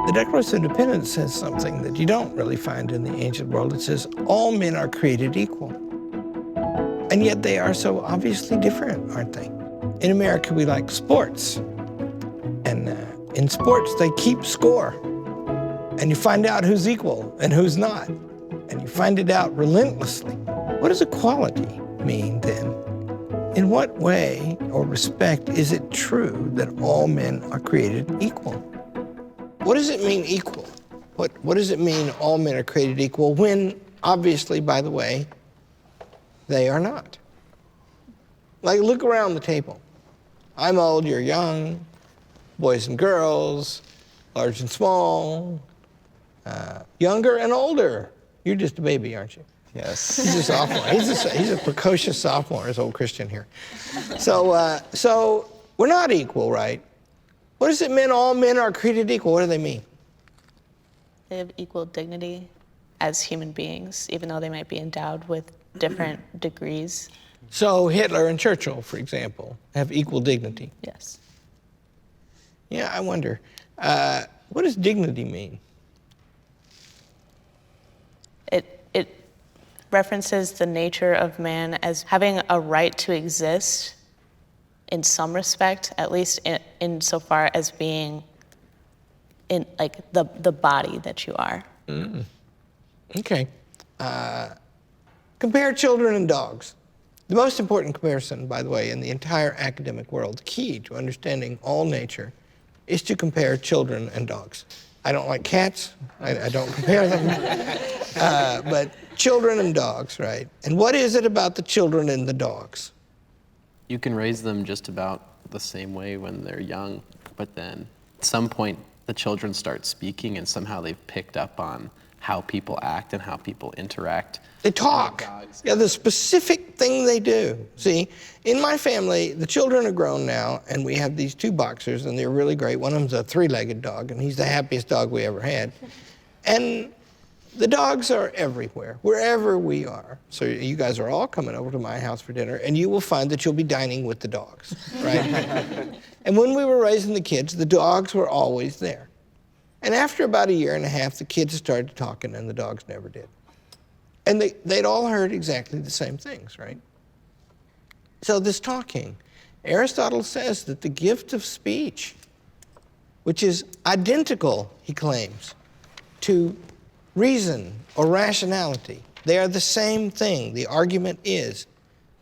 The Declaration of Independence says something that you don't really find in the ancient world. It says, all men are created equal. And yet they are so obviously different, aren't they? In America, we like sports. And in sports, they keep score. And you find out who's equal and who's not. And you find it out relentlessly. What does equality mean then? In what way or respect is it true that all men are created equal? What does it mean equal? What does it mean all men are created equal when, obviously, by the way, they are not? Like, look around the table. I'm old, you're young, boys and girls, large and small, younger and older. You're just a baby, aren't you? Yes. He's a sophomore. He's a precocious sophomore, as old Christian here. So we're not equal, right? What does it mean all men are created equal? What do they mean? They have equal dignity as human beings, even though they might be endowed with different degrees. So Hitler and Churchill, for example, have equal dignity. Yes. Yeah, I wonder, what does dignity mean? It references the nature of man as having a right to exist in some respect, at least insofar as being in like the body that you are. Mm. Okay. Compare children and dogs. The most important comparison, by the way, in the entire academic world, the key to understanding all nature, is to compare children and dogs. I don't like cats. I don't compare them. But children and dogs, right? And what is it about the children and the dogs? You can raise them just about the same way when they're young, but then at some point the children start speaking and somehow they've picked up on how people act and how people interact. They talk. Yeah, the specific thing they do. See, in my family, the children are grown now, and we have these two boxers, and they're really great. One of them's a three-legged dog, and he's the happiest dog we ever had. And the dogs are everywhere, wherever we are. So you guys are all coming over to my house for dinner, and you will find that you'll be dining with the dogs, right? And when we were raising the kids, the dogs were always there. And after about a year and a half, the kids started talking, and the dogs never did. And they'd all heard exactly the same things, right? So this talking, Aristotle says that the gift of speech, which is identical, he claims, to reason or rationality, they are the same thing. The argument is,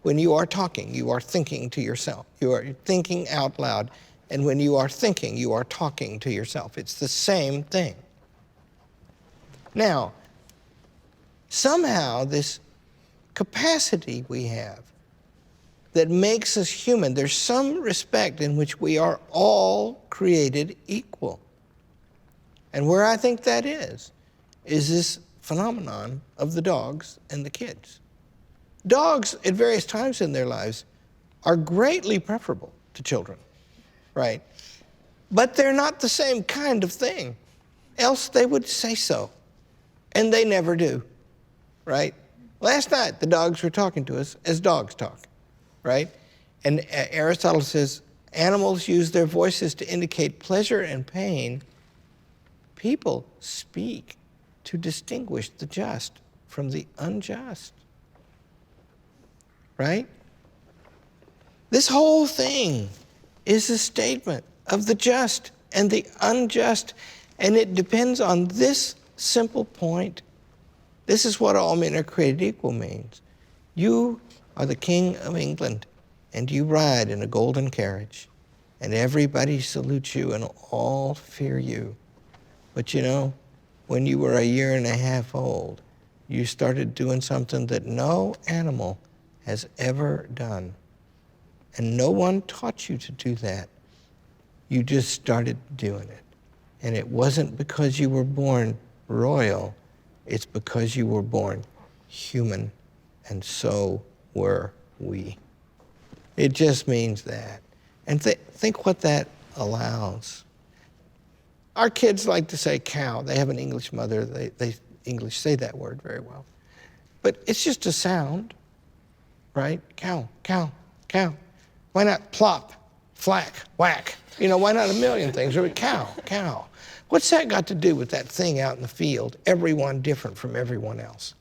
when you are talking, you are thinking to yourself. You are thinking out loud. And when you are thinking, you are talking to yourself. It's the same thing. Now, somehow this capacity we have that makes us human, there's some respect in which we are all created equal. And where I think that is this phenomenon of the dogs and the kids. Dogs, at various times in their lives, are greatly preferable to children. Right? But they're not the same kind of thing. Else they would say so. And they never do. Right? Last night, the dogs were talking to us as dogs talk. Right? And Aristotle says, animals use their voices to indicate pleasure and pain. People speak to distinguish the just from the unjust. Right? This whole thing is a statement of the just and the unjust, and it depends on this simple point. This is what all men are created equal means. You are the King of England, and you ride in a golden carriage, and everybody salutes you and all fear you. But you know, when you were a year and a half old, you started doing something that no animal has ever done. And no one taught you to do that. You just started doing it. And it wasn't because you were born royal, it's because you were born human, and so were we. It just means that. And think what that allows. Our kids like to say cow. They have an English mother. They English say that word very well. But it's just a sound, right? Cow, cow, cow. Why not plop, flack, whack? You know, why not a million things? Or a cow. What's that got to do with that thing out in the field, everyone different from everyone else?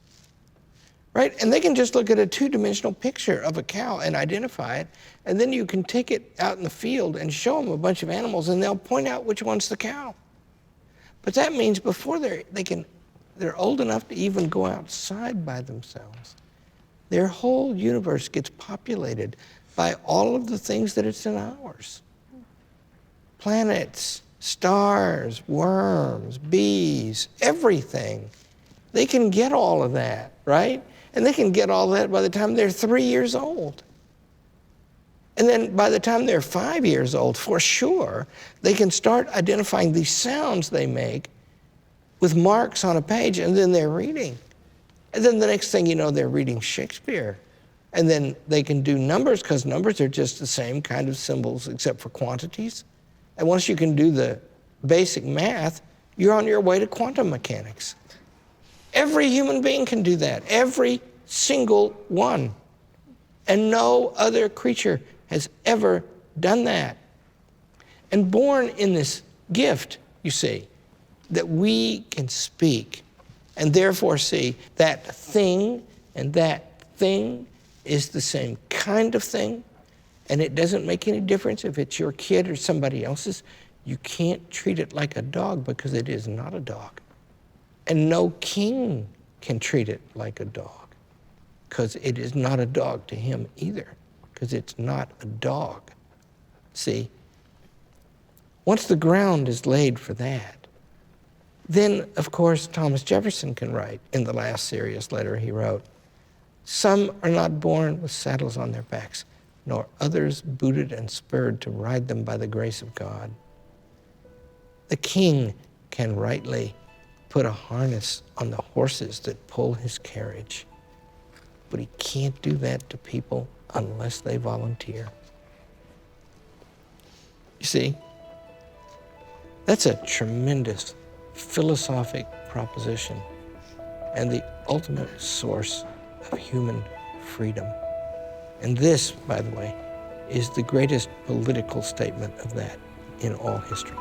Right? And they can just look at a two-dimensional picture of a cow and identify it, and then you can take it out in the field and show them a bunch of animals, and they'll point out which one's the cow. But that means before they're old enough to even go outside by themselves, their whole universe gets populated by all of the things that it's in ours. Planets, stars, worms, bees, everything. They can get all of that, right? And they can get all that by the time they're 3 years old. And then by the time they're 5 years old, for sure, they can start identifying these sounds they make with marks on a page, and then they're reading. And then the next thing you know, they're reading Shakespeare. And then they can do numbers, because numbers are just the same kind of symbols except for quantities. And once you can do the basic math, you're on your way to quantum mechanics. Every human being can do that, every single one. And no other creature has ever done that. And born in this gift, you see, that we can speak and therefore see that thing and that thing is the same kind of thing, and it doesn't make any difference if it's your kid or somebody else's. You can't treat it like a dog because it is not a dog. And no king can treat it like a dog because it is not a dog to him either, because it's not a dog. See, once the ground is laid for that, then, of course, Thomas Jefferson can write in the last serious letter he wrote, "Some are not born with saddles on their backs, nor others booted and spurred to ride them by the grace of God." The king can rightly put a harness on the horses that pull his carriage, but he can't do that to people unless they volunteer. You see, that's a tremendous philosophic proposition and the ultimate source of human freedom. And this, by the way, is the greatest political statement of that in all history.